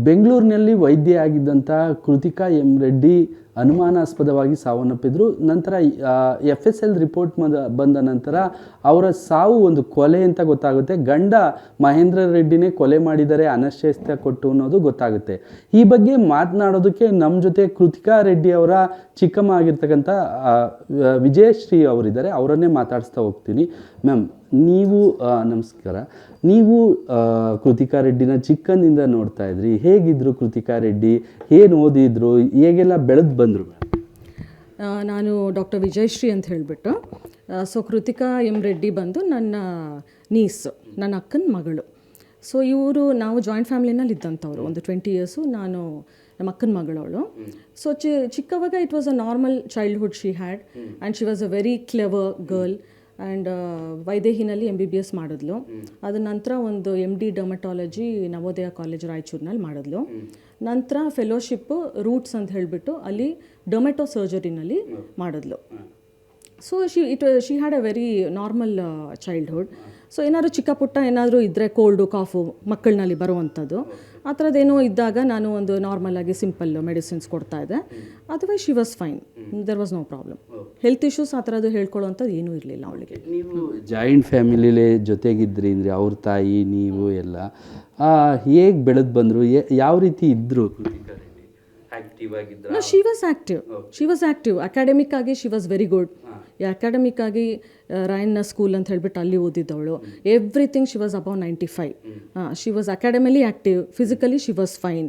ಬೆಂಗಳೂರಿನಲ್ಲಿ ವೈದ್ಯ ಆಗಿದ್ದಂಥ ಕೃತಿಕಾ ಎಂ ರೆಡ್ಡಿ ಅನುಮಾನಾಸ್ಪದವಾಗಿ ಸಾವನ್ನಪ್ಪಿದ್ರು. ನಂತರ FSL ರಿಪೋರ್ಟ್ ಬಂದ ನಂತರ ಅವರ ಸಾವು ಒಂದು ಕೊಲೆ ಅಂತ ಗೊತ್ತಾಗುತ್ತೆ. ಗಂಡ ಮಹೇಂದ್ರ ರೆಡ್ಡಿನೇ ಕೊಲೆ ಮಾಡಿದ್ದಾರೆ, ಅನಶೇಸ್ತ್ಯ ಕೊಟ್ಟು ಅನ್ನೋದು ಗೊತ್ತಾಗುತ್ತೆ. ಈ ಬಗ್ಗೆ ಮಾತನಾಡೋದಕ್ಕೆ ನಮ್ಮ ಜೊತೆ ಕೃತಿಕಾ ರೆಡ್ಡಿ ಅವರ ಚಿಕ್ಕಮ್ಮ ಆಗಿರ್ತಕ್ಕಂಥ ವಿಜಯಶ್ರೀ ಅವರಿದ್ದಾರೆ. ಅವರನ್ನೇ ಮಾತಾಡಿಸ್ತಾ ಹೋಗ್ತೀನಿ. ಮ್ಯಾಮ್, ನೀವು ನಮಸ್ಕಾರ. ನೀವು ಕೃತಿಕಾ ರೆಡ್ಡಿನ ಚಿಕ್ಕಂದಿಂದ ನೋಡ್ತಾ ಇದ್ರಿ. ಹೇಗಿದ್ರು ಕೃತಿಕಾ ರೆಡ್ಡಿ? ಏನು ಓದಿದ್ರು? ಹೇಗೆಲ್ಲ ಬೆಳೆದು ಬಂದರು? ನಾನು ಡಾಕ್ಟರ್ ವಿಜಯಶ್ರೀ ಅಂತ ಹೇಳಿಬಿಟ್ಟು. ಸೊ ಕೃತಿಕಾ ಎಂ ರೆಡ್ಡಿ ಬಂದು ನನ್ನ ನೀಸು, ನನ್ನ ಅಕ್ಕನ ಮಗಳು. ಸೊ ನಾವು ಜಾಯಿಂಟ್ ಫ್ಯಾಮಿಲಿನಲ್ಲಿ ಇದ್ದಂಥವ್ರು ಒಂದು 20 ಇಯರ್ಸು. ನಾನು ನಮ್ಮ ಅಕ್ಕನ ಮಗಳವಳು. ಸೊ ಚಿಕ್ಕವಾಗ it was a normal childhood she had and she was a very clever girl. And ವೈದೇಹಿನಲ್ಲಿ MBBS ಮಾಡಿದ್ಲು. ಅದ ನಂತರ ಒಂದು MD ಡರ್ಮಟಾಲಜಿ ನವೋದಯ ಕಾಲೇಜ್ ರಾಯಚೂರಿನಲ್ಲಿ ಮಾಡಿದ್ಲು. ನಂತರ ಫೆಲೋಶಿಪ್ಪು ರೂಟ್ಸ್ ಅಂತ ಹೇಳಿಬಿಟ್ಟು ಅಲ್ಲಿ ಡೊಮೆಟೋ ಸರ್ಜರಿನಲ್ಲಿ ಮಾಡಿದ್ಲು. So she had a very normal childhood. So ಏನಾದರೂ ಚಿಕ್ಕ ಪುಟ್ಟ ಏನಾದರೂ ಇದ್ದರೆ ಕೋಲ್ಡು ಕಾಫು ಮಕ್ಕಳಲ್ಲಿ ಬರುವಂಥದ್ದು ಆ ಥರದ್ದೇನೋ ಇದ್ದಾಗ ನಾನು ಒಂದು ನಾರ್ಮಲಾಗಿ ಸಿಂಪಲ್ ಮೆಡಿಸಿನ್ಸ್ ಕೊಡ್ತಾಯಿದ್ದೆ. Otherwise she was fine, there was no problem. Health issues ಆ ಥರದ್ದು ಹೇಳ್ಕೊಳ್ಳೋವಂಥದ್ದು ಏನೂ ಇರಲಿಲ್ಲ ಅವಳಿಗೆ. ನೀವು ಜಾಯಿಂಟ್ ಫ್ಯಾಮಿಲಿಲೇ ಜೊತೆಗಿದ್ರಿ ಅಂದರೆ ಅವ್ರ ತಾಯಿ ನೀವು ಎಲ್ಲ ಹೇಗೆ ಬೆಳೆದು ಬಂದರು? ಯಾವ ರೀತಿ ಇದ್ದರು? She was active. ಅಕಾಡೆಮಿಕ್ ಆಗಿ she was very good. Academic ಆಗಿ ರಾಯಣ್ಣ ಸ್ಕೂಲ್ ಅಂತ ಹೇಳ್ಬಿಟ್ಟು ಅಲ್ಲಿ ಓದಿದ್ದವಳು. Everything she was above 95. She was academically active. Physically she was fine.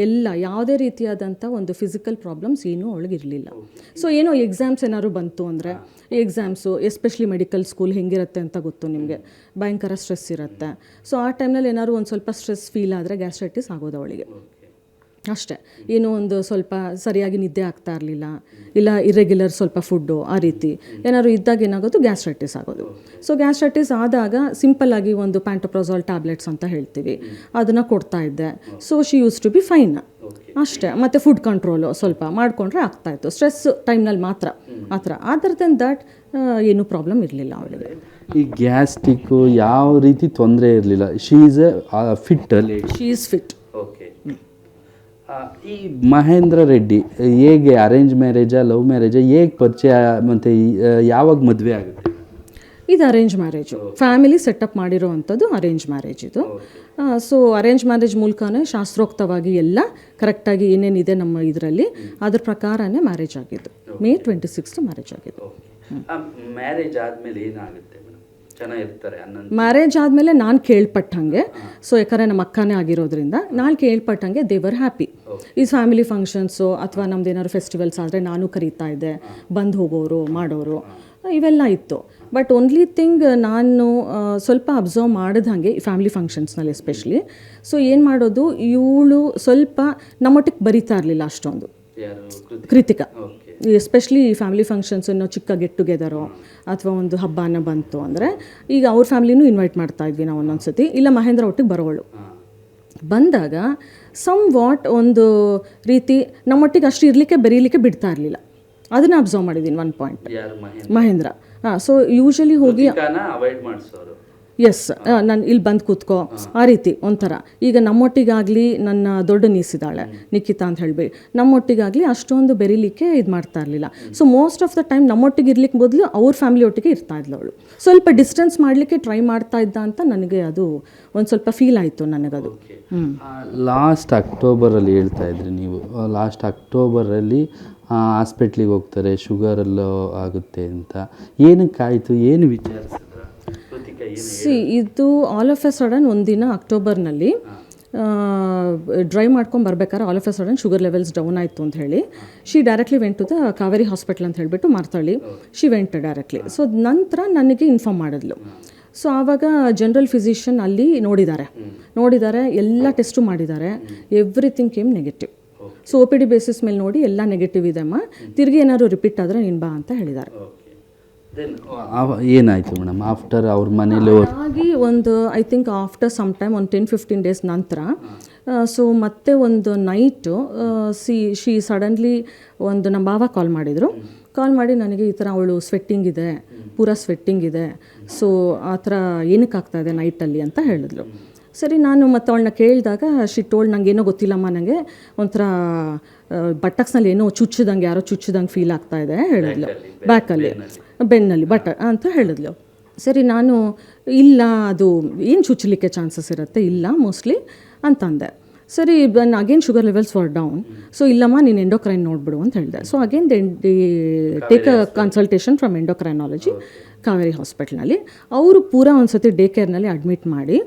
ಎಲ್ಲ ಯಾವುದೇ ರೀತಿಯಾದಂಥ ಒಂದು ಫಿಸಿಕಲ್ ಪ್ರಾಬ್ಲಮ್ಸ್ ಏನೂ ಅವಳಿಗಿರಲಿಲ್ಲ. ಸೊ ಏನೋ ಎಕ್ಸಾಮ್ಸ್ ಏನಾದ್ರು ಬಂತು ಅಂದರೆ ಎಕ್ಸಾಮ್ಸು, ಎಸ್ಪೆಷಲಿ ಮೆಡಿಕಲ್ ಸ್ಕೂಲ್ ಹೆಂಗಿರುತ್ತೆ ಅಂತ ಗೊತ್ತು ನಿಮಗೆ, ಭಯಂಕರ ಸ್ಟ್ರೆಸ್ ಇರುತ್ತೆ. ಸೊ ಆ ಟೈಮ್ನಲ್ಲಿ ಏನಾದ್ರು ಒಂದು ಸ್ವಲ್ಪ ಸ್ಟ್ರೆಸ್ ಫೀಲ್ ಆದರೆ ಗ್ಯಾಸ್ಟ್ರೈಟಿಸ್ ಆಗೋದು ಅವಳಿಗೆ ಅಷ್ಟೇ. ಏನೋ ಒಂದು ಸ್ವಲ್ಪ ಸರಿಯಾಗಿ ನಿದ್ದೆ ಆಗ್ತಾ ಇರಲಿಲ್ಲ, ಇಲ್ಲ ಇರ್ರೆಗ್ಯುಲರ್ ಸ್ವಲ್ಪ ಫುಡ್ಡು, ಆ ರೀತಿ ಏನಾದ್ರು ಇದ್ದಾಗ ಏನಾಗೋದು ಗ್ಯಾಸ್ಟ್ರೈಟಿಸ್ ಆಗೋದು. ಸೊ ಗ್ಯಾಸ್ಟ್ರೈಟಿಸ್ ಆದಾಗ ಸಿಂಪಲ್ಲಾಗಿ ಒಂದು ಪ್ಯಾಂಟೋಪ್ರೊಜಾಲ್ ಟ್ಯಾಬ್ಲೆಟ್ಸ್ ಅಂತ ಹೇಳ್ತೀವಿ, ಅದನ್ನು ಕೊಡ್ತಾ ಇದ್ದೆ. So she used to be fine ಅಷ್ಟೇ. ಮತ್ತು ಫುಡ್ ಕಂಟ್ರೋಲು ಸ್ವಲ್ಪ ಮಾಡಿಕೊಂಡ್ರೆ ಆಗ್ತಾಯಿತ್ತು, ಸ್ಟ್ರೆಸ್ ಟೈಮ್ನಲ್ಲಿ ಮಾತ್ರ ಆ ಥರ. ಅದರ್ ದೆನ್ ದ್ಯಾಟ್ ಏನೂ ಪ್ರಾಬ್ಲಮ್ ಇರಲಿಲ್ಲ ಅವಳಿಗೆ. ಈ ಗ್ಯಾಸ್ಟ್ರಿಕ್ಕು ಯಾವ ರೀತಿ ತೊಂದರೆ ಇರಲಿಲ್ಲ. She is fit. She is fit. Okay. ಈ ಮಹೇಂದ್ರ ರೆಡ್ಡಿ ಹೇಗೆ ಅರೇಂಜ್ ಮ್ಯಾರೇಜಾ ಲವ್ ಮ್ಯಾರೇಜಾ? ಹೇಗೆ ಪರಿಚಯ ಮತ್ತು ಯಾವಾಗ ಮದುವೆ ಆಗುತ್ತೆ? ಇದು ಅರೇಂಜ್ ಮ್ಯಾರೇಜು. ಫ್ಯಾಮಿಲಿ ಸೆಟಪ್ ಮಾಡಿರೋ ಅಂಥದ್ದು ಅರೇಂಜ್ ಮ್ಯಾರೇಜ್ ಇದು. ಸೊ ಅರೇಂಜ್ ಮ್ಯಾರೇಜ್ ಮೂಲಕನೇ ಶಾಸ್ತ್ರೋಕ್ತವಾಗಿ ಎಲ್ಲ ಕರೆಕ್ಟಾಗಿ ಏನೇನಿದೆ ನಮ್ಮ ಇದರಲ್ಲಿ ಅದ್ರ ಪ್ರಕಾರನೇ ಮ್ಯಾರೇಜ್ ಆಗಿದ್ದು. May 26 ಮ್ಯಾರೇಜ್ ಆಗಿದ್ದು. ಮ್ಯಾರೇಜ್ ಆದಮೇಲೆ ಏನಾಗುತ್ತೆ? ಮ್ಯಾರೇಜ್ ಆದಮೇಲೆ ನಾನು ಕೇಳ್ಪಟ್ಟಂಗೆ, ಸೊ ಯಾಕಂದರೆ ನಮ್ಮ ಅಕ್ಕನೇ ಆಗಿರೋದ್ರಿಂದ ನಾನು ಕೇಳ್ಪಟ್ಟಂಗೆ ದೇ ವರ್ ಹ್ಯಾಪಿ. ಈ ಫ್ಯಾಮಿಲಿ ಫಂಕ್ಷನ್ಸು ಅಥವಾ ನಮ್ದು ಏನಾದ್ರು ಫೆಸ್ಟಿವಲ್ಸ್ ಆದರೆ ನಾನು ಕರೀತಾ ಇದ್ದೆ, ಬಂದು ಹೋಗೋರು ಮಾಡೋರು ಇವೆಲ್ಲ ಇತ್ತು. ಬಟ್ ಓನ್ಲಿ ಥಿಂಗ್ ನಾನು ಸ್ವಲ್ಪ ಅಬ್ಸರ್ವ್ ಮಾಡಿದಂಗೆ ಈ ಫ್ಯಾಮಿಲಿ ಫಂಕ್ಷನ್ಸ್ನಲ್ಲಿ ಎಸ್ಪೆಷಲಿ, ಸೊ ಏನು ಮಾಡೋದು, ಇವಳು ಸ್ವಲ್ಪ ನಮ್ಮೊಟ್ಟಿಗೆ ಬರೀತಾ ಇರಲಿಲ್ಲ ಅಷ್ಟೊಂದು. ಕೃತಿಕಾ ಎಸ್ಪೆಷಲಿ ಫ್ಯಾಮಿಲಿ ಫಂಕ್ಷನ್ಸ್ ಇನ್ನೂ ಚಿಕ್ಕ ಗೆಟ್ ಟುಗೆದರೋ ಅಥವಾ ಒಂದು ಹಬ್ಬನ ಬಂತು ಅಂದರೆ ಈಗ ಅವ್ರ ಫ್ಯಾಮಿಲಿನೂ ಇನ್ವೈಟ್ ಮಾಡ್ತಾ ಇದ್ವಿ ನಾವು ಒಂದೊಂದು ಸತಿ, ಇಲ್ಲ ಮಹೇಂದ್ರ ಒಟ್ಟಿಗೆ ಬರೋವಳು. ಬಂದಾಗ ಸಮ್ ವಾಟ್ ಒಂದು ರೀತಿ ನಮ್ಮೊಟ್ಟಿಗೆ ಅಷ್ಟು ಇರಲಿಕ್ಕೆ ಬೆರೀಲಿಕ್ಕೆ ಬಿಡ್ತಾ ಇರಲಿಲ್ಲ. ಅದನ್ನು ಅಬ್ಸರ್ವ್ ಮಾಡಿದ್ದೀನಿ 1 ಪಾಯಿಂಟ್. ಮಹೇಂದ್ರ ಸೊ ಯೂಶಲಿ ಹೋಗಿ ಎಸ್ ನಾನು ಇಲ್ಲಿ ಬಂದು ಕೂತ್ಕೋ ಆ ರೀತಿ ಒಂಥರ. ಈಗ ನಮ್ಮೊಟ್ಟಿಗಾಗಲಿ ನನ್ನ ದೊಡ್ಡ ನೀಸಿದ್ದಾಳೆ ನಿಖಿತಾ ಅಂತ ಹೇಳಿ, ನಮ್ಮೊಟ್ಟಿಗಾಗಲಿ ಅಷ್ಟೊಂದು ಬೆರೀಲಿಕ್ಕೆ ಇದು ಮಾಡ್ತಾ ಇರಲಿಲ್ಲ. So most of the time ನಮ್ಮೊಟ್ಟಿಗೆ ಇರ್ಲಿಕ್ಕೆ ಬದಲು ಅವ್ರ ಫ್ಯಾಮಿಲಿ ಒಟ್ಟಿಗೆ ಇರ್ತಾ ಇದ್ಲು ಅವಳು. ಸ್ವಲ್ಪ ಡಿಸ್ಟೆನ್ಸ್ ಮಾಡಲಿಕ್ಕೆ ಟ್ರೈ ಮಾಡ್ತಾ ಇದ್ದ ಅಂತ ನನಗೆ ಅದು ಒಂದು ಸ್ವಲ್ಪ ಫೀಲ್ ಆಯಿತು ನನಗದು. ಲಾಸ್ಟ್ ಅಕ್ಟೋಬರಲ್ಲಿ ಹೇಳ್ತಾ ಇದ್ರಿ ನೀವು, ಲಾಸ್ಟ್ ಅಕ್ಟೋಬರಲ್ಲಿ ಹಾಸ್ಪಿಟ್ಲಿಗೆ ಹೋಗ್ತಾರೆ, ಶುಗರಲ್ಲೋ ಆಗುತ್ತೆ ಅಂತ. ಏನಕ್ಕಾಯಿತು? ಏನು ವಿಚಾರಿಸಿದ್ರು? ಇದು ಆಲ್ ಆಫ್ ಎ ಸಡನ್ ಒಂದಿನ ಅಕ್ಟೋಬರ್ನಲ್ಲಿ ಡ್ರೈವ್ ಮಾಡ್ಕೊಂಡು ಬರ್ಬೇಕಾದ್ರೆ all of a sudden sugar levels down ಆಯಿತು ಅಂತ ಹೇಳಿ she directly went to the Kaveri hospital ಅಂತ ಹೇಳಿಬಿಟ್ಟು Marathahalli she went directly. So ನಂತರ ನನಗೆ ಇನ್ಫಾರ್ಮ್ ಮಾಡಿದ್ಲು. ಸೊ ಆವಾಗ ಜನರಲ್ ಫಿಸಿಷಿಯನ್ ಅಲ್ಲಿ ನೋಡಿದ್ದಾರೆ, ಎಲ್ಲ ಟೆಸ್ಟು ಮಾಡಿದ್ದಾರೆ, everything came negative. So OPD basis ಮೇಲೆ ನೋಡಿ ಎಲ್ಲ ನೆಗೆಟಿವ್ ಇದೆಮ್ಮ, ತಿರುಗಿ ಏನಾದ್ರು ರಿಪೀಟ್ ಆದರೆ ನೀನು ಬಾ ಅಂತ ಹೇಳಿದ್ದಾರೆ. ಏನಾಯಿತು ಮೇಡಮ್ ಆಫ್ಟರ್ ಅವ್ರ ಮನೇಲಿ ಆಗಿ ಒಂದು I think after some time ಒಂದು 10-15 ಡೇಸ್ ನಂತರ ಸೊ ಮತ್ತೆ ಒಂದು ನೈಟು ಶಿ ಸಡನ್ಲಿ ಒಂದು ನಮ್ಮ ಭಾವ ಕಾಲ್ ಮಾಡಿ ನನಗೆ ಈ ಥರ ಅವಳು ಸ್ವೆಟ್ಟಿಂಗ್ ಇದೆ, ಪೂರಾ ಸ್ವೆಟ್ಟಿಂಗ್ ಇದೆ, ಸೊ ಆ ಥರ ಏನಕ್ಕೆ ಆಗ್ತಾಯಿದೆ ನೈಟಲ್ಲಿ ಅಂತ ಹೇಳಿದ್ಲು. ಸರಿ ನಾನು ಮತ್ತು ಅವಳನ್ನ ಕೇಳಿದಾಗ ಟೋಲ್ಡ್ ನಂಗೆ ಏನೋ ಗೊತ್ತಿಲ್ಲಮ್ಮ, ನನಗೆ ಒಂಥರ ಬಟಕ್ಸ್ನಲ್ಲಿ ಏನೋ ಚುಚ್ಚಿದಂಗೆ, ಯಾರೋ ಚುಚ್ಚಿದಂಗೆ ಫೀಲ್ ಆಗ್ತಾ ಇದೆ ಹೇಳಿದ್ಲು, ಬ್ಯಾಕಲ್ಲಿ ಬೆನ್ನಲ್ಲಿ ಅಂತ ಹೇಳಿದ್ಲು. ಸರಿ ನಾನು ಇಲ್ಲ, ಅದು ಏನು ಚುಚ್ಚಲಿಕ್ಕೆ ಚಾನ್ಸಸ್ ಇರುತ್ತೆ, ಇಲ್ಲ ಮೋಸ್ಟ್ಲಿ ಅಂತಂದೆ. ಸರಿ again sugar levels for down. So ಇಲ್ಲಮ್ಮ ನೀನು ಎಂಡೋಕ್ರೈನ್ ನೋಡ್ಬಿಡು ಅಂತ ಹೇಳಿದೆ. So again take a consultation from endocrinology Kaveri ಹಾಸ್ಪಿಟ್ಲ್ನಲ್ಲಿ. ಅವರು ಪೂರಾ ಒಂದು ಸತಿ ಡೇ ಕೇರ್ನಲ್ಲಿ ಅಡ್ಮಿಟ್ ಮಾಡಿ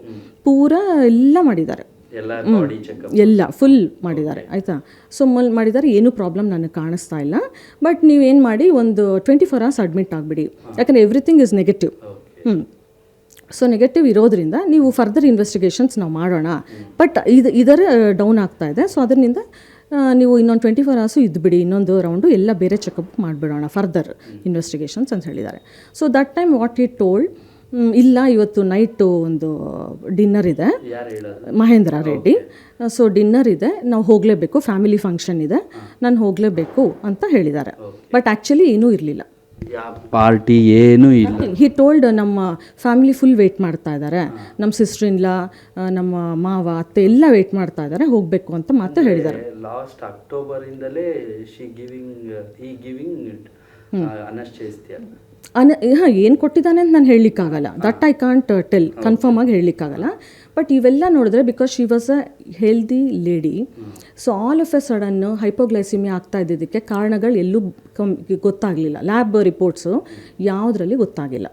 ಪೂರಾ ಎಲ್ಲ ಮಾಡಿದ್ದಾರೆ, ಎಲ್ಲ ಫುಲ್ ಮಾಡಿದ್ದಾರೆ ಆಯಿತಾ. ಸೊ ಮಾಡಿದ್ದಾರೆ, ಏನೂ ಪ್ರಾಬ್ಲಮ್ ನನಗೆ ಕಾಣಿಸ್ತಾ ಇಲ್ಲ. ಬಟ್ ನೀವೇನು ಮಾಡಿ ಒಂದು 24 hours ಅಡ್ಮಿಟ್ ಆಗಿಬಿಡಿ, ಯಾಕಂದರೆ everything is negative. So negative ಇರೋದ್ರಿಂದ ನೀವು ಫರ್ದರ್ ಇನ್ವೆಸ್ಟಿಗೇಷನ್ಸ್ ನಾವು ಮಾಡೋಣ. ಬಟ್ ಇದರ ಡೌನ್ ಆಗ್ತಾ ಇದೆ. ಸೊ ಅದರಿಂದ ನೀವು ಇನ್ನೊಂದು 24 hours ಇದ್ದುಬಿಡಿ, ಇನ್ನೊಂದು ರೌಂಡು ಎಲ್ಲ ಬೇರೆ ಚೆಕಪ್ ಮಾಡಿಬಿಡೋಣ, ಫರ್ದರ್ ಇನ್ವೆಸ್ಟಿಗೇಷನ್ಸ್ ಅಂತ ಹೇಳಿದ್ದಾರೆ. So that time what he told, ಇಲ್ಲ ಇವತ್ತು ನೈಟು ಒಂದು ಡಿನ್ನರ್ ಇದೆ, ಮಹೇಂದ್ರ ರೆಡ್ಡಿ. ಸೊ ಡಿನ್ನರ್ ಇದೆ, ನಾವು ಹೋಗಲೇಬೇಕು, ಫ್ಯಾಮಿಲಿ ಫಂಕ್ಷನ್ ಇದೆ, ನಾನು ಹೋಗಲೇಬೇಕು ಅಂತ ಹೇಳಿದ್ದಾರೆ. ಬಟ್ ಆ್ಯಕ್ಚುಲಿ ಏನೂ ಇರಲಿಲ್ಲ, ಪಾರ್ಟಿ ಏನೂ ಇಲ್ಲ. ಹಿ ಟೋಲ್ಡ್ ನಮ್ಮ ಫ್ಯಾಮಿಲಿ ಫುಲ್ ವೇಟ್ ಮಾಡ್ತಾ ಇದ್ದಾರೆ, ನಮ್ಮ ಸಿಸ್ಟರ್ ಇನ್ ಲಾ, ನಮ್ಮ ಮಾವ ಅತ್ತೆ ಎಲ್ಲ ವೇಟ್ ಮಾಡ್ತಾ ಇದ್ದಾರೆ, ಹೋಗಬೇಕು ಅಂತ ಮಾತ್ರ ಹೇಳಿದ್ದಾರೆ. ಲಾಸ್ಟ್ ಅಕ್ಟೋಬರ್ ಇಂದಲೇ ಏನು ಕೊಟ್ಟಿದ್ದಾನೆ ಅಂತ ನಾನು ಹೇಳಲಿಕ್ಕಾಗಲ್ಲ, that I can't tell, confirm ಆಗಿ ಹೇಳಲಿಕ್ಕಾಗಲ್ಲ. ಬಟ್ ಇವೆಲ್ಲ ನೋಡಿದ್ರೆ because she was a healthy lady, so all of a sudden hypoglycaemia ಆಗ್ತಾ ಇದ್ದಿದ್ದಕ್ಕೆ ಕಾರಣಗಳು ಎಲ್ಲೂ ಗೊತ್ತಾಗಲಿಲ್ಲ. ಲ್ಯಾಬ್ ರಿಪೋರ್ಟ್ಸು ಯಾವುದರಲ್ಲಿ ಗೊತ್ತಾಗಿಲ್ಲ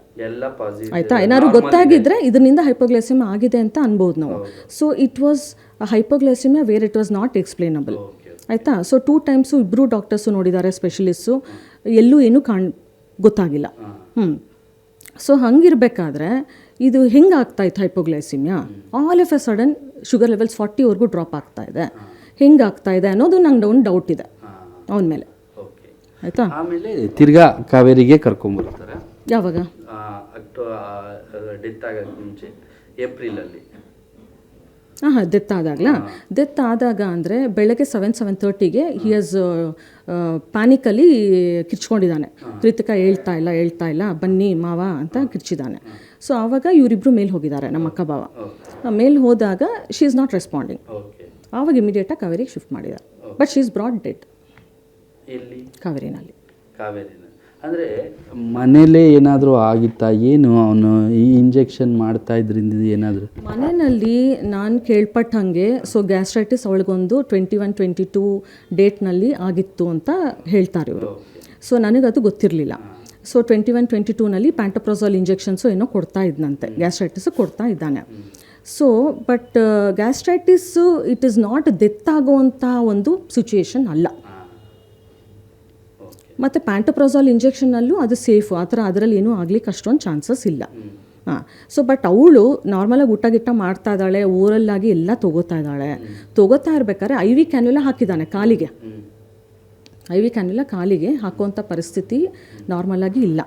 ಆಯಿತಾ. ಏನಾದ್ರು ಗೊತ್ತಾಗಿದ್ದರೆ ಇದರಿಂದ ಹೈಪೋಗ್ಲೈಸಿಮಿಯಾ ಆಗಿದೆ ಅಂತ ಅನ್ಬೋದು ನಾವು. So it was hypoglycaemia where it was not explainable ಆಯಿತಾ. ಸೊ 2 times ಇಬ್ಬರು ಡಾಕ್ಟರ್ಸು ನೋಡಿದ್ದಾರೆ, ಸ್ಪೆಷಲಿಸ್ಟು, ಎಲ್ಲೂ ಏನೂ ಗೊತ್ತಾಗಿಲ್ಲ. ಸೊ ಹಂಗಿರ್ಬೇಕಾದ್ರೆ ಇದು ಹೆಂಗೆ ಆಗ್ತಾಯಿತ್ತು hypoglycaemia? All of a sudden sugar levels 40ವರೆಗೂ ಡ್ರಾಪ್ ಆಗ್ತಾ ಇದೆ, ಹೆಂಗೆ ಆಗ್ತಾ ಇದೆ ಅನ್ನೋದು ನಂಗೆ ಒಂದು ಡೌಟ್ ಇದೆ ಅವನ ಮೇಲೆ ಆಯಿತಾ. ಆಮೇಲೆ ತಿರ್ಗಾ ಕಾವೇರಿಗೆ ಕರ್ಕೊಂಡ್ಬರ್ತಾರೆ. ಯಾವಾಗ? ಡೆತ್ ಆಗೋಕ್ಕೆ ಮುಂಚೆ ಏಪ್ರಿಲಲ್ಲಿ. ಡೆತ್ ಆದಾಗ ಅಂದರೆ ಬೆಳಗ್ಗೆ 7:30ಗೆ ಹಿ ಹಸ್ ಪ್ಯಾನಿಕಲ್ಲಿ ಕಿರ್ಚ್ಕೊಂಡಿದ್ದಾನೆ. ಕೃತಿಕಾ ಹೇಳ್ತಾ ಇಲ್ಲ ಬನ್ನಿ ಮಾವ ಅಂತ ಕಿರ್ಚಿದ್ದಾನೆ. ಸೊ ಆವಾಗ ಇವರಿಬ್ಬರು ಮೇಲೆ ಹೋಗಿದ್ದಾರೆ, ನಮ್ಮ ಅಕ್ಕ ಬಾವ. ಮೇಲೆ ಹೋದಾಗ ಶಿ ಈಸ್ ನಾಟ್ ರೆಸ್ಪಾಂಡಿಂಗ್. ಆವಾಗ ಇಮಿಡಿಯೇಟಾಗಿ ಕಾವೇರಿಗೆ ಶಿಫ್ಟ್ ಮಾಡಿದ್ದಾರೆ. But she is brought dead ಕಾವೇರಿನಲ್ಲಿ. ಅಂದರೆ ಮನೇಲೇ ಏನಾದರೂ ಆಗಿತ್ತಾ ಏನು? ಅವನು ಈ ಇಂಜೆಕ್ಷನ್ ಮಾಡ್ತಾ ಇದ್ರಿಂದ ಏನಾದರೂ ಮನೆಯಲ್ಲಿ ನಾನು ಕೇಳ್ಪಟ್ಟ ಹಾಗೆ, ಸೊ ಗ್ಯಾಸ್ಟ್ರೈಟಿಸ್ ಅವಳಿಗೊಂದು 21-22 ಡೇಟ್ನಲ್ಲಿ ಆಗಿತ್ತು ಅಂತ ಹೇಳ್ತಾರೆ ಇವರು. ಸೊ ನನಗದು ಗೊತ್ತಿರಲಿಲ್ಲ. ಸೊ 21-22ನಲ್ಲಿ ಪ್ಯಾಂಟೋಪ್ರೊಜಾಲ್ ಇಂಜೆಕ್ಷನ್ಸು ಏನೋ ಕೊಡ್ತಾ ಇದ್ದಂತೆ, ಗ್ಯಾಸ್ಟ್ರೈಟಿಸು ಕೊಡ್ತಾ ಇದ್ದಾನೆ. So but gastritis it is not death ಆಗುವಂಥ ಒಂದು ಸಿಚುಯೇಷನ್ ಅಲ್ಲ. ಮತ್ತು ಪ್ಯಾಂಟೋಪ್ರೊಜಾಲ್ ಇಂಜೆಕ್ಷನ್ನಲ್ಲೂ ಅದು ಸೇಫು, ಆ ಥರ ಅದರಲ್ಲಿ ಏನೂ ಆಗ್ಲಿಕ್ಕೆ ಅಷ್ಟೊಂದು ಚಾನ್ಸಸ್ ಇಲ್ಲ. ಸೊ ಬಟ್ ಅವಳು ನಾರ್ಮಲಾಗಿ ಊಟ ಮಾಡ್ತಾ ಇದ್ದಾಳೆ, ಓರಲ್ಲಾಗಿ ಎಲ್ಲ ತೊಗೋತಾ ಇರಬೇಕಾದ್ರೆ IV ಕ್ಯಾನ್ಯುಲಾ ಹಾಕಿದ್ದಾನೆ ಕಾಲಿಗೆ. IV ಕ್ಯಾನ್ಯುಲಾ ಕಾಲಿಗೆ ಹಾಕುವಂಥ ಪರಿಸ್ಥಿತಿ ನಾರ್ಮಲಾಗಿ ಇಲ್ಲ.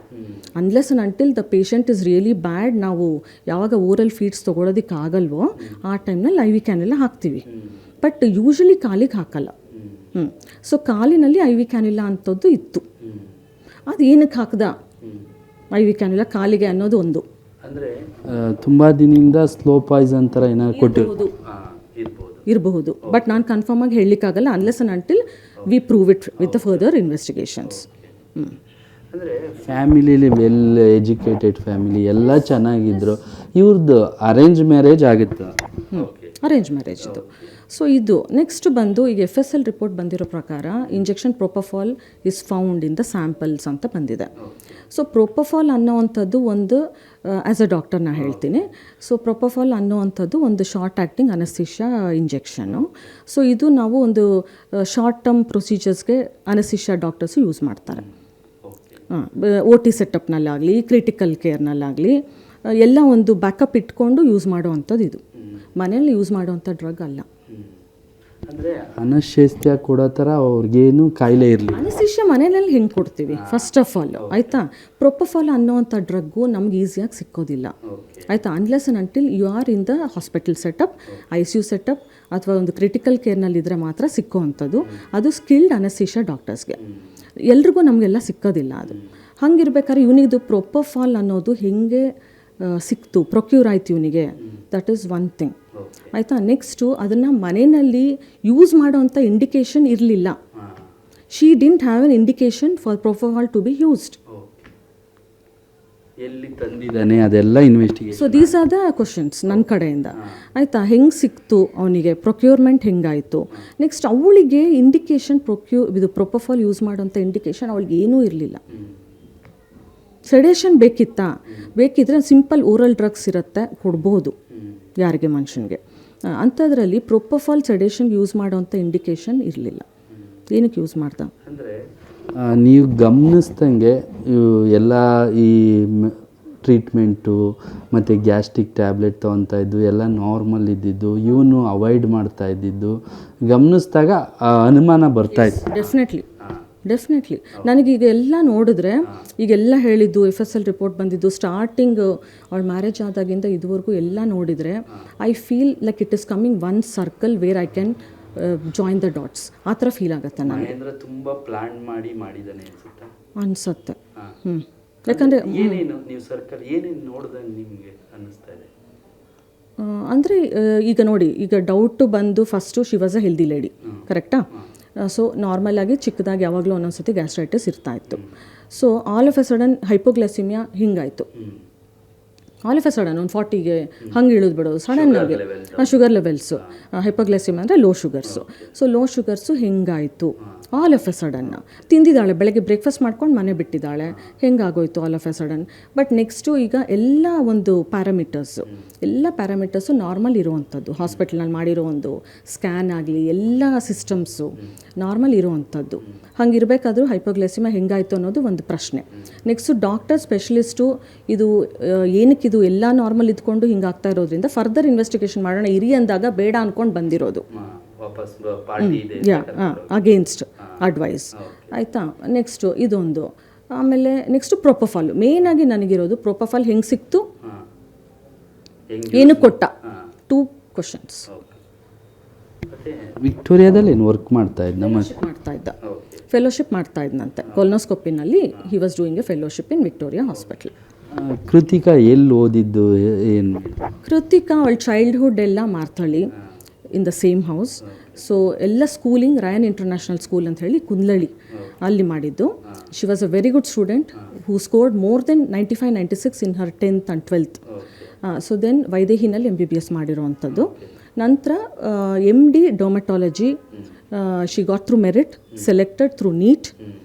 Unless and until the patient is really bad, ನಾವು ಯಾವಾಗ ಓರಲ್ ಫೀಡ್ಸ್ ತೊಗೊಳೋದಕ್ಕೆ ಆಗಲ್ವೋ ಆ ಟೈಮ್ನಲ್ಲಿ IV ಕ್ಯಾನ್ಯುಲಾ ಹಾಕ್ತೀವಿ. ಬಟ್ ಯೂಶಲಿ ಕಾಲಿಗೆ ಹಾಕಲ್ಲ. ಸೊ ಕಾಲಿನಲ್ಲಿ IV ಕ್ಯಾನ್ಯುಲಾ ಅಂಥದ್ದು ಇತ್ತು. ಅದು ಏನಕ್ಕೆ ಹಾಕ್ದ IV ಕ್ಯಾನ್ಯುಲಾ ಕಾಲಿಗೆ ಅನ್ನೋದು ಒಂದು. ಅಂದರೆ ತುಂಬ ದಿನದಿಂದ ಸ್ಲೋ ಪಾಯ್ಸನ್ ಥರ ಏನಾದ್ರು ಕೊಟ್ಟಿರ್ಬೋದು ಇರಬಹುದು. ಬಟ್ ನಾನು ಕನ್ಫರ್ಮ್ ಆಗಿ ಹೇಳಲಿಕ್ಕಾಗಲ್ಲ unless and until we prove it with the further investigations. ಅಂದರೆ ಫ್ಯಾಮಿಲಿಲಿ ವೆಲ್ ಎಜುಕೇಟೆಡ್ ಫ್ಯಾಮಿಲಿ ಎಲ್ಲ ಚೆನ್ನಾಗಿದ್ರು. ಇವ್ರದ್ದು ಅರೇಂಜ್ ಮ್ಯಾರೇಜ್ ಆಗಿತ್ತು. ಅರೇಂಜ್ ಮ್ಯಾರೇಜ್ ಇದು. ಸೊ ಇದು ನೆಕ್ಸ್ಟ್ ಬಂದು ಈಗ FSL ರಿಪೋರ್ಟ್ ಬಂದಿರೋ ಪ್ರಕಾರ injection propofol is found in the samples ಅಂತ ಬಂದಿದೆ. ಸೊ ಪ್ರೊಪಫಾಲ್ ಅನ್ನೋವಂಥದ್ದು ಒಂದು ಆ್ಯಸ್ ಅ ಡಾಕ್ಟರ್ ನಾನು ಹೇಳ್ತೀನಿ. ಸೊ ಪ್ರೊಪಫಾಲ್ ಅನ್ನೋವಂಥದ್ದು ಒಂದು ಶಾರ್ಟ್ ಆ್ಯಕ್ಟಿಂಗ್ ಅನಸ್ಥಿಷಿಯಾ ಇಂಜೆಕ್ಷನ್ನು. ಸೊ ಇದು ನಾವು ಒಂದು ಶಾರ್ಟ್ ಟರ್ಮ್ ಪ್ರೊಸೀಜರ್ಸ್ಗೆ ಅನಸ್ಥಿಷಿಯಾ ಡಾಕ್ಟರ್ಸು ಯೂಸ್ ಮಾಡ್ತಾರೆ. OT ಸೆಟಪ್ನಲ್ಲಾಗಲಿ ಕ್ರಿಟಿಕಲ್ ಕೇರ್ನಲ್ಲಾಗಲಿ ಎಲ್ಲ ಒಂದು ಬ್ಯಾಕಪ್ ಇಟ್ಕೊಂಡು ಯೂಸ್ ಮಾಡೋವಂಥದ್ದು. ಇದು ಮನೆಯಲ್ಲಿ ಯೂಸ್ ಮಾಡೋವಂಥ ಡ್ರಗ್ ಅಲ್ಲ. ಅಂದರೆ ಅನಶೇಸ್ತಿಯ ಕೊಡೋ ಥರ ಅವ್ರಿಗೇನು ಕಾಯಿಲೆ ಇರಲಿ. ಅನಸ್ಥಿಷಿಯಾ ಮನೆಯಲ್ಲಿ ಹೆಂಗೆ ಕೊಡ್ತೀವಿ ಫಸ್ಟ್ ಆಫ್ ಆಲ್ ಆಯಿತಾ. ಪ್ರೊಪಫಾಲ್ ಅನ್ನೋವಂಥ ಡ್ರಗ್ಗು ನಮ್ಗೆ ಈಸಿಯಾಗಿ ಸಿಕ್ಕೋದಿಲ್ಲ ಆಯಿತಾ. Unless and until you are in the hospital setup, ICU setup ಅಥವಾ ಒಂದು ಕ್ರಿಟಿಕಲ್ ಕೇರ್ನಲ್ಲಿದ್ದರೆ ಮಾತ್ರ ಸಿಕ್ಕುವಂಥದ್ದು. ಅದು ಸ್ಕಿಲ್ಡ್ ಅನಸ್ಥಿಷಿಯಾ ಡಾಕ್ಟರ್ಸ್ಗೆ, ಎಲ್ರಿಗೂ ನಮಗೆಲ್ಲ ಸಿಕ್ಕೋದಿಲ್ಲ ಅದು. ಹಂಗಿರ್ಬೇಕಾದ್ರೆ ಇವನಿದು ಪ್ರೊಪಫಾಲ್ ಅನ್ನೋದು ಹೆಂಗೆ ಸಿಕ್ತು, ಪ್ರೊಕ್ಯೂರ್ ಆಯ್ತು ಇವನಿಗೆ, ದಟ್ ಈಸ್ ಒನ್ ಥಿಂಗ್ ಆಯಿತಾ. ನೆಕ್ಸ್ಟು ಅದನ್ನು ಮನೆಯಲ್ಲಿ ಯೂಸ್ ಮಾಡೋವಂಥ ಇಂಡಿಕೇಶನ್ ಇರಲಿಲ್ಲ. She didn't have an indication for propofol to be used. ಎಲ್ಲಿ ತಂದಿದ್ದಾನೆ ಅದೆಲ್ಲ investigation. So these are the questions ನನ್ನ ಕಡೆಯಿಂದ. ಆಯಿತಾ, ಹೆಂಗೆ ಸಿಕ್ತು ಅವನಿಗೆ, ಪ್ರೊಕ್ಯೂರ್ಮೆಂಟ್ ಹೆಂಗಾಯಿತು, ನೆಕ್ಸ್ಟ್ ಅವಳಿಗೆ ಇಂಡಿಕೇಶನ್ ಇದು ಪ್ರೊಪೋಫಾಲ್ ಯೂಸ್ ಮಾಡೋಂಥ ಇಂಡಿಕೇಶನ್ ಅವಳಿಗೆ ಏನೂ ಇರಲಿಲ್ಲ. ಸೆಡೇಷನ್ ಬೇಕಿದ್ರೆ ಸಿಂಪಲ್ ಓರಲ್ ಡ್ರಗ್ಸ್ ಇರುತ್ತೆ, ಕೊಡ್ಬೋದು ಯಾರಿಗೆ ಮನುಷ್ಯನಿಗೆ. ಅಂಥದ್ರಲ್ಲಿ ಪ್ರೊಪೋಫಾಲ್ ಸೆಡೇಷನ್ಗೆ ಯೂಸ್ ಮಾಡೋಂಥ ಇಂಡಿಕೇಶನ್ ಇರಲಿಲ್ಲ. ಏನಕ್ಕೆ ಯೂಸ್ ಮಾಡ್ದ ಅಂದರೆ ನೀವು ಗಮನಿಸ್ದಂಗೆ ಎಲ್ಲ ಈ ಟ್ರೀಟ್ಮೆಂಟು ಮತ್ತು ಗ್ಯಾಸ್ಟ್ರಿಕ್ ಟ್ಯಾಬ್ಲೆಟ್ ತೊಗೊತಾ ಇದ್ದು ಎಲ್ಲ ನಾರ್ಮಲ್ ಇದ್ದಿದ್ದು, ಇವನು ಅವಾಯ್ಡ್ ಮಾಡ್ತಾ ಇದ್ದಿದ್ದು ಗಮನಿಸಿದಾಗ ಅನುಮಾನ ಬರ್ತಾಯಿತ್ತು. ಡೆಫಿನೆಟ್ಲಿ ನನಗೀಗ ಎಲ್ಲ ನೋಡಿದ್ರೆ, ಈಗೆಲ್ಲ ಹೇಳಿದ್ದು FSL ರಿಪೋರ್ಟ್ ಬಂದಿದ್ದು, ಸ್ಟಾರ್ಟಿಂಗ್ ಅವಳ ಮ್ಯಾರೇಜ್ ಆದಾಗಿಂದ ಇದುವರೆಗೂ ಎಲ್ಲ ನೋಡಿದರೆ I feel like it is coming one circle where I can join the dots. ಆ ಥರ ಫೀಲ್ ಆಗುತ್ತೆ ನನಗೆ. ತುಂಬ ಪ್ಲಾನ್ ಮಾಡಿದ್ದಾನೆ ಅನ್ಸುತ್ತೆ. ಯಾಕಂದರೆ ನೀವು ಸರ್ಕಲ್ ಏನೇನು ನೋಡಿದಂಗೆ ನಿಮಗೆ ಅನ್ನಿಸ್ತಾ ಇದೆ ಅಂದರೆ ಈಗ ನೋಡಿ, ಈಗ ಡೌಟು ಬಂದು first she was a healthy lady, ಕರೆಕ್ಟಾ? ಸೊ ನಾರ್ಮಲಾಗಿ ಚಿಕ್ಕದಾಗಿ ಯಾವಾಗಲೂ ಒಂದೊಂದ್ಸತಿ ಗ್ಯಾಸ್ಟ್ರೈಟಿಸ್ ಇರ್ತಾಯಿತ್ತು. So all of a sudden hypoglycaemia ಹಿಂಗಾಯಿತು. ಆಲ್ ಆಫ್ ಎ ಸಡನ್ ಒಂದು 40ಗೆ ಹಂಗೆ ಇಳಿದು ಬಿಡೋದು ಸಡನ್ನಾಗಿ. ಶುಗರ್ ಲೆವೆಲ್ಸು, ಹೈಪೋಗ್ಲೈಸಿಮಿಯಾ ಅಂದರೆ low sugars. So low sugars ಹೆಂಗಾಯಿತು ಆಲ್ ಆಫ್ ಎ ಸಡನ್. ತಿಂದಿದ್ದಾಳೆ, ಬೆಳಗ್ಗೆ ಬ್ರೇಕ್ಫಾಸ್ಟ್ ಮಾಡ್ಕೊಂಡು ಮನೆ ಬಿಟ್ಟಿದ್ದಾಳೆ, ಹೆಂಗಾಗೋಯ್ತು all of a sudden. But next ಈಗ ಎಲ್ಲ ಒಂದು ಪ್ಯಾರಾಮೀಟರ್ಸು ನಾರ್ಮಲ್ ಇರುವಂಥದ್ದು, ಹಾಸ್ಪಿಟಲ್ನಲ್ಲಿ ಮಾಡಿರೋ ಒಂದು ಸ್ಕ್ಯಾನ್ ಆಗಲಿ ಎಲ್ಲ ಸಿಸ್ಟಮ್ಸು ನಾರ್ಮಲ್ ಇರುವಂಥದ್ದು. ಹಂಗಿರಬೇಕಾದ್ರೂ ಹೈಪೋಗ್ಲೈಸಿಮಿಯಾ ಹೆಂಗಾಯಿತು ಅನ್ನೋದು ಒಂದು ಪ್ರಶ್ನೆ. ನೆಕ್ಸ್ಟು ಡಾಕ್ಟರ್ ಸ್ಪೆಷಲಿಸ್ಟು ಇದು ಏನಕ್ಕಿದು ಎಲ್ಲ ನಾರ್ಮಲ್ ಇದ್ಕೊಂಡು ಹಿಂಗಾಗ್ತಾ ಇರೋದ್ರಿಂದ ಫರ್ದರ್ ಇನ್ವೆಸ್ಟಿಗೇಷನ್ ಮಾಡೋಣ ಇರಿ ಅಂದಾಗ ಬೇಡ ಅಂದ್ಕೊಂಡು ಬಂದಿರೋದು. Against advice. ಆಯಿತಾ. ನೆಕ್ಸ್ಟು ಇದೊಂದು. ಆಮೇಲೆ ನೆಕ್ಸ್ಟು ಪ್ರೊಪೋಫಾಲ್. ಮೇಯ್ನಾಗಿ ನನಗಿರೋದು ಪ್ರೊಪೋಫಾಲ್ ಹೆಂಗೆ ಸಿಕ್ತು, ಏನು ಕೊಟ್ಟ, 2 ಕ್ವಶನ್ಸ್. ವಿಕ್ಟೋರಿಯಾದಲ್ಲಿ ಏನು ವರ್ಕ್ ಮಾಡ್ತಾ ಇದ್ದ ಫೆಲೋಶಿಪ್ ಮಾಡ್ತಾ ಇದ್ನಂತೆ ಕೊಲೊನೋಸ್ಕೋಪಿನಲ್ಲಿ. He was doing a fellowship in Victoria Hospital. Kritika ಎಲ್ಲಿ ಓದಿದ್ದು ಏನು? ಕೃತಿಕಾ ಅವಳ ಚೈಲ್ಡ್ಹುಡ್ ಎಲ್ಲ Marathahalli in the same house. So ಎಲ್ಲ ಸ್ಕೂಲಿಂಗ್ ರಯನ್ ಇಂಟರ್ನ್ಯಾಷನಲ್ ಸ್ಕೂಲ್ ಅಂತ ಹೇಳಿ ಕುಂದಳ್ಳಿ ಅಲ್ಲಿ ಮಾಡಿದ್ದು. She was a very good student who scored more than 95-96 in her 10th and 12th. So then ವೈದೇಹಿನಲ್ಲಿ MBBS ಮಾಡಿರೋವಂಥದ್ದು. ನಂತರ MD dermatology she got through merit, selected through NEET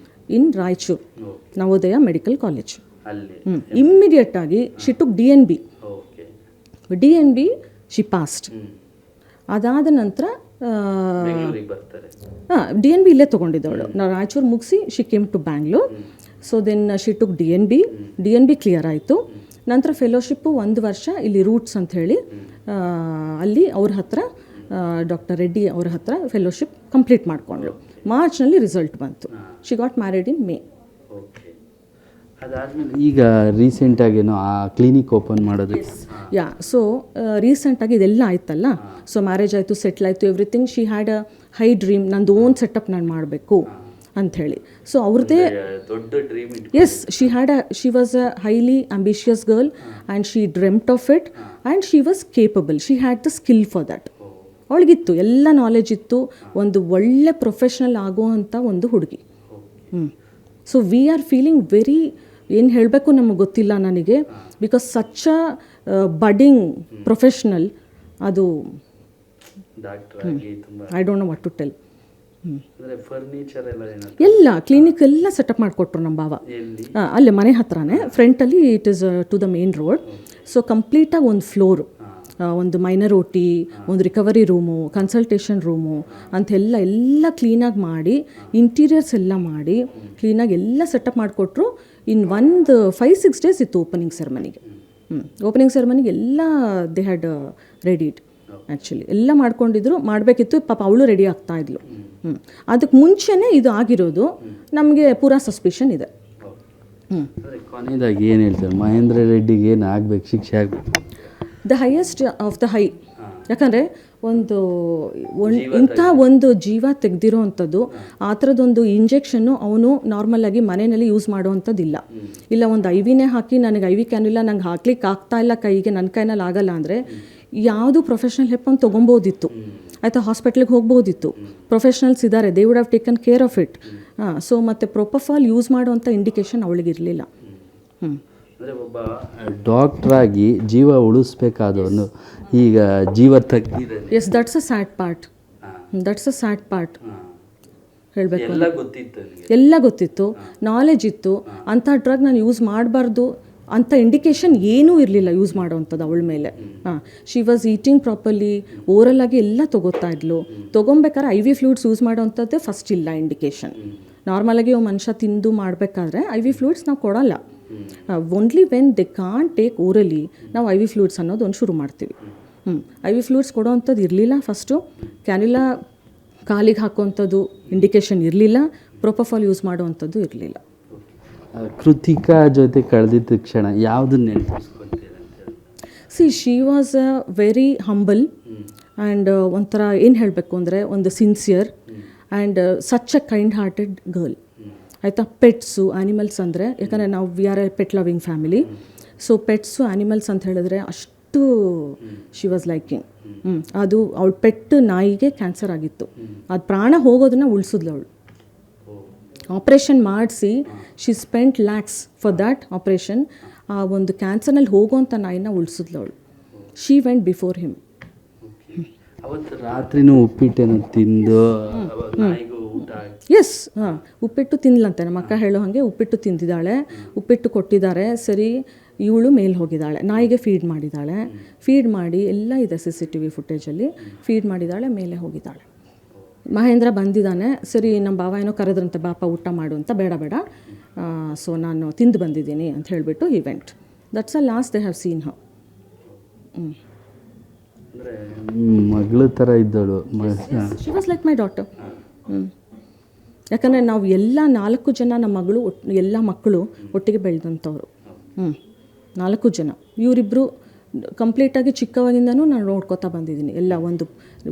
in Raichur Navodaya Medical College. ಇಮ್ಮಿಡಿಯೇಟಾಗಿ she took DNB she passed. ಅದಾದ ನಂತರ DNB ಇಲ್ಲೇ ತೊಗೊಂಡಿದ್ದವಳು. ನಾವು ರಾಯಚೂರು ಮುಗಿಸಿ she came to Bangalore. So then she took DNB clear ಆಯಿತು. ನಂತರ ಫೆಲೋಶಿಪ್ಪು 1 ವರ್ಷ ಇಲ್ಲಿ ರೂಟ್ಸ್ ಅಂತ ಹೇಳಿ ಅಲ್ಲಿ ಅವ್ರ ಹತ್ರ ಡಾಕ್ಟರ್ ರೆಡ್ಡಿ ಅವ್ರ ಹತ್ರ ಫೆಲೋಶಿಪ್ ಕಂಪ್ಲೀಟ್ ಮಾಡಿಕೊಂಡ್ಳು. ಮಾರ್ಚ್ನಲ್ಲಿ ರಿಸಲ್ಟ್ ಬಂತು. ಶಿ ಗಾಟ್ ಮ್ಯಾರಿಡ್ ಇನ್ ಮೇ. ಅದಾದಮೇಲೆ ಈಗ ರೀಸೆಂಟಾಗೇನೋ ಆ ಕ್ಲಿನಿಕ್ ಓಪನ್ ಮಾಡೋದು. ಸೊ ರೀಸೆಂಟಾಗಿ ಇದೆಲ್ಲ ಆಯ್ತಲ್ಲ. ಸೊ ಮ್ಯಾರೇಜ್ ಆಯಿತು, ಸೆಟ್ಲ್ ಆಯಿತು, everything. She had a high dream, ನಂದು ಓನ್ ಸೆಟಪ್ ನಾನು ಮಾಡಬೇಕು ಅಂಥೇಳಿ. ಸೊ ಅವ್ರದ್ದೇ ದೊಡ್ಡ dream. Yes, she was a highly ambitious girl and she dreamt of it and she was capable. She had the skill for that. ಅವಳಿಗಿತ್ತು, ಎಲ್ಲ knowledge ಇತ್ತು, ಒಂದು ಒಳ್ಳೆ ಪ್ರೊಫೆಷ್ನಲ್ ಆಗುವಂಥ ಒಂದು ಹುಡುಗಿ. So we are feeling very, ಏನು ಹೇಳಬೇಕು ನಮಗೆ ಗೊತ್ತಿಲ್ಲ ನನಗೆ, because such a budding professional. ಅದು I don't know what to tell. ಎಲ್ಲ ಕ್ಲಿನಿಕ್ ಎಲ್ಲ ಸೆಟಪ್ ಮಾಡಿಕೊಟ್ರು ನಮ್ಮ ಭಾವ. ಅಲ್ಲೇ ಮನೆ ಹತ್ರನೇ ಫ್ರಂಟಲ್ಲಿ, it is to the main road. So ಕಂಪ್ಲೀಟಾಗಿ ಒಂದು ಫ್ಲೋರು, ಒಂದು ಮೈನರ್ OT, ಒಂದು ರಿಕವರಿ ರೂಮು, ಕನ್ಸಲ್ಟೇಷನ್ ರೂಮು ಅಂತೆಲ್ಲ ಕ್ಲೀನಾಗಿ ಮಾಡಿ, ಇಂಟೀರಿಯರ್ಸ್ ಎಲ್ಲ ಮಾಡಿ ಕ್ಲೀನಾಗಿ ಎಲ್ಲ ಸೆಟಪ್ ಮಾಡಿಕೊಟ್ರು. ಇನ್ ಒಂದು 5-6 ಡೇಸ್ ಇತ್ತು ಓಪನಿಂಗ್ ಸೆರೆಮನಿಗೆ. ಓಪನಿಂಗ್ ಸೆರೆಮನಿಗೆ ಎಲ್ಲ ದೇ ಹ್ಯಾಡ್ ರೆಡಿಡ್. ಆ್ಯಕ್ಚುಲಿ ಎಲ್ಲ ಮಾಡ್ಕೊಂಡಿದ್ರು, ಮಾಡಬೇಕಿತ್ತು. ಪಾಪ ಅವಳು ರೆಡಿ ಆಗ್ತಾ ಇದ್ಲು. ಅದಕ್ಕೆ ಮುಂಚೆನೇ ಇದು ಆಗಿರೋದು. ನಮಗೆ ಪೂರಾ ಸಸ್ಪಿಷನ್ ಇದೆ. ಕೊನೆಯದಾಗಿ ಏನು ಹೇಳ್ತಾರೆ, ಮಹೇಂದ್ರ ರೆಡ್ಡಿಗೆ ಏನು ಆಗಬೇಕು, ಶಿಕ್ಷೆ ಆಗಬೇಕು? The highest of the high. ಯಾಕಂದರೆ ಇಂಥ ಒಂದು ಜೀವ ತೆಗೆದಿರೋ ಅಂಥದ್ದು, ಆ ಥರದೊಂದು ಇಂಜೆಕ್ಷನ್ನು ಅವನು ನಾರ್ಮಲಾಗಿ ಮನೆಯಲ್ಲಿ ಯೂಸ್ ಮಾಡೋವಂಥದ್ದಿಲ್ಲ. ಇಲ್ಲ ಒಂದು IV ಹಾಕಿ ನನಗೆ IV ಕ್ಯಾನ್ ಇಲ್ಲ, ನಂಗೆ ಹಾಕ್ಲಿಕ್ಕೆ ಆಗ್ತಾ ಇಲ್ಲ ಕೈಗೆ, ನನ್ನ ಕೈನಲ್ಲಿ ಆಗಲ್ಲ ಅಂದರೆ ಯಾವುದು ಪ್ರೊಫೆಷ್ನಲ್ ಹೆಲ್ಪ್ ಅಂತ ತೊಗೊಬೋದಿತ್ತು, ಆಯಿತಾ, ಹಾಸ್ಪಿಟ್ಲಿಗೆ ಹೋಗ್ಬೋದಿತ್ತು, ಪ್ರೊಫೆಷ್ನಲ್ಸ್ ಇದ್ದಾರೆ, they would have taken care of it. So ಮತ್ತು ಪ್ರೊಪಫಾಲ್ ಯೂಸ್ ಮಾಡುವಂಥ ಇಂಡಿಕೇಶನ್ ಅವಳಿಗೆ ಇರಲಿಲ್ಲ. ಅಂದರೆ ಒಬ್ಬ ಡಾಕ್ಟ್ರಾಗಿ ಜೀವ ಉಳಿಸ್ಬೇಕಾದವನು ಈಗ ಜೀವ ತೆಗ್ದಿದ್ದಾನೆ. Yes, that's a sad part. ಹೇಳಬೇಕು ಎಲ್ಲ ಗೊತ್ತಿತ್ತು, ನಾಲೆಜ್ ಇತ್ತು, ಅಂಥ ಡ್ರಗ್ ನಾನು ಯೂಸ್ ಮಾಡಬಾರ್ದು ಅಂಥ ಇಂಡಿಕೇಶನ್ ಏನೂ ಇರಲಿಲ್ಲ ಯೂಸ್ ಮಾಡೋವಂಥದ್ದು ಅವಳ ಮೇಲೆ. She was eating properly, oral ಆಗಿ ಎಲ್ಲ ತೊಗೋತಾ ಇದ್ಲು. ತೊಗೊಬೇಕಾದ್ರೆ IV ಫ್ಲೂಯಿಡ್ಸ್ ಯೂಸ್ ಮಾಡೋವಂಥದ್ದೇ ಫಸ್ಟ್ ಇಲ್ಲ ಇಂಡಿಕೇಶನ್. ನಾರ್ಮಲಾಗಿ ಮನುಷ್ಯ ತಿಂದು ಮಾಡಬೇಕಾದ್ರೆ IV ಫ್ಲೂಯಿಡ್ಸ್ ನಾವು ಕೊಡಲ್ಲ. Only when they can't take orally ನಾವು IV ಫ್ಲೂಯಿಡ್ಸ್ ಅನ್ನೋದು ಒಂದು ಶುರು ಮಾಡ್ತೀವಿ. IV ಫ್ಲೂಯಿಡ್ಸ್ ಕೊಡೋವಂಥದ್ದು ಇರಲಿಲ್ಲ ಫಸ್ಟು. ಕ್ಯಾನ್ಯುಲಾ ಕಾಲಿಗೆ ಹಾಕುವಂಥದ್ದು ಇಂಡಿಕೇಶನ್ ಇರಲಿಲ್ಲ, ಪ್ರೊಪಫಾಲ್ ಯೂಸ್ ಮಾಡುವಂಥದ್ದು ಇರಲಿಲ್ಲ. ಕೃತಿಕಾ ಜೊತೆ ಕಳೆದಿದ್ದ ಕ್ಷಣ ಯಾವುದನ್ನ ನೆನಪಿಸ್ಕೊಳ್ತೀರ ಅಂತ? She was a very humble and ಒಂಥರ ಏನು ಹೇಳಬೇಕು ಅಂದರೆ ಒಂದು sincere and such a kind hearted girl, ಆಯಿತಾ. ಪೆಟ್ಸು, ಆ್ಯನಿಮಲ್ಸ್ ಅಂದರೆ, ಯಾಕಂದರೆ ನಾವು we are a pet loving family. So pets, animals ಅಂತ ಹೇಳಿದ್ರೆ ಅಷ್ಟು ಶಿ ವಾಸ್ ಲೈಕಿಂಗ್. ಅದು ಅವಳ ಪೆಟ್ ನಾಯಿಗೆ ಕ್ಯಾನ್ಸರ್ ಆಗಿತ್ತು, ಅದು ಪ್ರಾಣ ಹೋಗೋದನ್ನ ಉಳಿಸಿದ್ಲು ಅವಳು. ಆಪ್ರೇಷನ್ ಮಾಡಿಸಿ she spent lakhs for that operation. ಆ ಒಂದು ಕ್ಯಾನ್ಸರ್ನಲ್ಲಿ ಹೋಗೋವಂಥ ನಾಯಿನ ಉಳಿಸಿದ್ಲು ಅವಳು. She went before him. ಅವತ್ತು ರಾತ್ರಿನೂ ಉಪ್ಪಿಟ್ಟೇನೋ ತಿಂದು ಎಸ್, ಉಪ್ಪಿಟ್ಟು ತಿನ್ನಲಂತೆ. ನಮ್ಮ ಅಕ್ಕ ಹೇಳೋ ಹಾಗೆ ಉಪ್ಪಿಟ್ಟು ತಿಂದಿದ್ದಾಳೆ, ಉಪ್ಪಿಟ್ಟು ಕೊಟ್ಟಿದ್ದಾರೆ. ಸರಿ, ಇವಳು ಮೇಲೆ ಹೋಗಿದ್ದಾಳೆ, ನಾಯಿಗೆ ಫೀಡ್ ಮಾಡಿದ್ದಾಳೆ. ಫೀಡ್ ಮಾಡಿ ಎಲ್ಲ ಇದೆ CCTV ಫುಟೇಜಲ್ಲಿ. ಫೀಡ್ ಮಾಡಿದ್ದಾಳೆ, ಮೇಲೆ ಹೋಗಿದ್ದಾಳೆ. ಮಹೇಂದ್ರ ಬಂದಿದ್ದಾನೆ. ಸರಿ, ನಮ್ಮ ಭಾವ ಏನೋ ಕರೆದ್ರಂತೆ, ಬಾಪ ಊಟ ಮಾಡು ಅಂತ. ಬೇಡ, ಸೊ ನಾನು ತಿಂದು ಬಂದಿದ್ದೀನಿ ಅಂತ ಹೇಳಿಬಿಟ್ಟು event. That's a last they have seen ಹರ್. ಮಗಳ ಥರ ಇದ್ದಳು. She was like my daughter. ಯಾಕಂದರೆ ನಾವು ಎಲ್ಲ 4 ಜನ ನಮ್ಮ ಮಗಳು ಎಲ್ಲ ಮಕ್ಕಳು ಒಟ್ಟಿಗೆ ಬೆಳೆದಂಥವ್ರು. 4 ಜನ. ಇವರಿಬ್ಬರು ಕಂಪ್ಲೀಟಾಗಿ ಚಿಕ್ಕವಾಗಿಂದನೂ ನಾನು ನೋಡ್ಕೋತಾ ಬಂದಿದ್ದೀನಿ. ಎಲ್ಲ ಒಂದು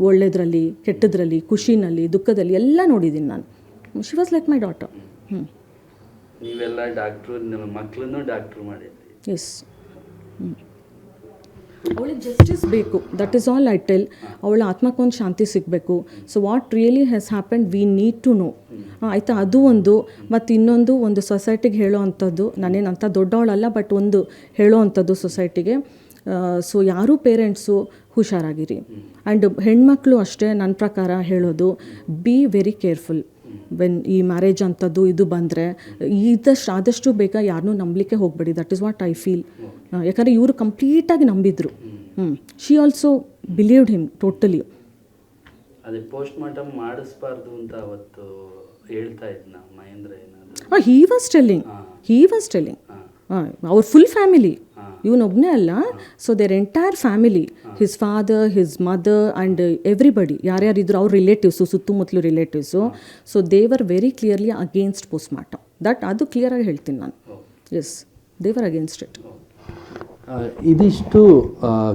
ಒಳ್ಳೆಯದ್ರಲ್ಲಿ, ಕೆಟ್ಟದ್ರಲ್ಲಿ, ಖುಷಿನಲ್ಲಿ, ದುಃಖದಲ್ಲಿ ಎಲ್ಲ ನೋಡಿದ್ದೀನಿ ನಾನು. She was like my daughter. ನೀವೆಲ್ಲ ಡಾಕ್ಟ್ರು, ನಿಮ್ಮ ಮಕ್ಕಳನ್ನು ಡಾಕ್ಟ್ರು ಮಾಡಿದ್ರಿ. ಎಸ್. ಅವಳಿಗೆ ಜಸ್ಟಿಸ್ ಬೇಕು, that is all I tell. ಅವಳ ಆತ್ಮಕ್ಕೊಂದು ಶಾಂತಿ ಸಿಗಬೇಕು. So what really has happened we need to know, ಆಯಿತಾ. ಅದು ಒಂದು. ಮತ್ತು ಇನ್ನೊಂದು, ಒಂದು ಸೊಸೈಟಿಗೆ ಹೇಳೋ ಅಂಥದ್ದು, ನಾನೇನಂತ ದೊಡ್ಡವಳಲ್ಲ, ಬಟ್ ಒಂದು ಹೇಳೋ ಅಂಥದ್ದು ಸೊಸೈಟಿಗೆ. ಸೊ ಯಾರೂ ಪೇರೆಂಟ್ಸು ಹುಷಾರಾಗಿರಿ. ಆ್ಯಂಡ್ ಹೆಣ್ಮಕ್ಳು ಅಷ್ಟೇ, ನನ್ನ ಪ್ರಕಾರ ಹೇಳೋದು, ಬಿ ವೆರಿ ಕೇರ್ಫುಲ್ ವೆನ್ ಈ ಮ್ಯಾರೇಜ್ ಅಂಥದ್ದು ಇದು ಬಂದರೆ. ಆದಷ್ಟು ಬೇಗ ಯಾರನ್ನೂ ನಂಬಲಿಕ್ಕೆ ಹೋಗಬೇಡಿ. That is what I feel. ಯಾಕಂದರೆ ಇವರು ಕಂಪ್ಲೀಟಾಗಿ ನಂಬಿದ್ರು. She also believed him totally. ಅದೇ ಪೋಸ್ಟ್ ಮಾರ್ಟಮ್ ಮಾಡಿಸ್ಬಾರ್ದು ಅಂತ ಅವತ್ತು ಹೇಳ್ತಾ ಇದ್ನ ಮಹೇಂದ್ರ ಏನಾದರೂ? ಹಿ ವಾಸ್ ಟೆಲ್ಲಿಂಗ್ ಅವ್ರ ಫುಲ್ ಫ್ಯಾಮಿಲಿ, ಇವನೊಬ್ಬನೇ ಅಲ್ಲ. So their entire family, his father, his mother and everybody, ಯಾರ್ಯಾರಿದ್ರು ಅವ್ರ ರಿಲೇಟಿವ್ಸು, ಸುತ್ತಮುತ್ತಲು relatives. So they were very clearly against post mortem. ಅದು ಕ್ಲಿಯರಾಗಿ ಹೇಳ್ತೀನಿ ನಾನು. Yes, they were against it. ಇದಿಷ್ಟು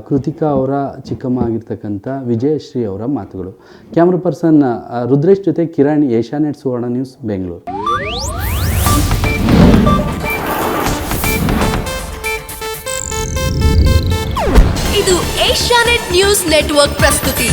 ಕೃತಿಕಾ ಅವರ ಚಿಕ್ಕಮ್ಮ ಆಗಿರ್ತಕ್ಕಂಥ ವಿಜಯಶ್ರೀ ಅವರ ಮಾತುಗಳು. ಕ್ಯಾಮ್ರಾ ಪರ್ಸನ್ ರುದ್ರೇಶ್ ಜೊತೆ ಕಿರಣ್, ಏಷ್ಯಾನೆಟ್ ಸುವರ್ಣ ನ್ಯೂಸ್, ಬೆಂಗಳೂರು. ಇದು ಏಷ್ಯಾನೆಟ್ ನ್ಯೂಸ್ ನೆಟ್ವರ್ಕ್ ಪ್ರಸ್ತುತಿ.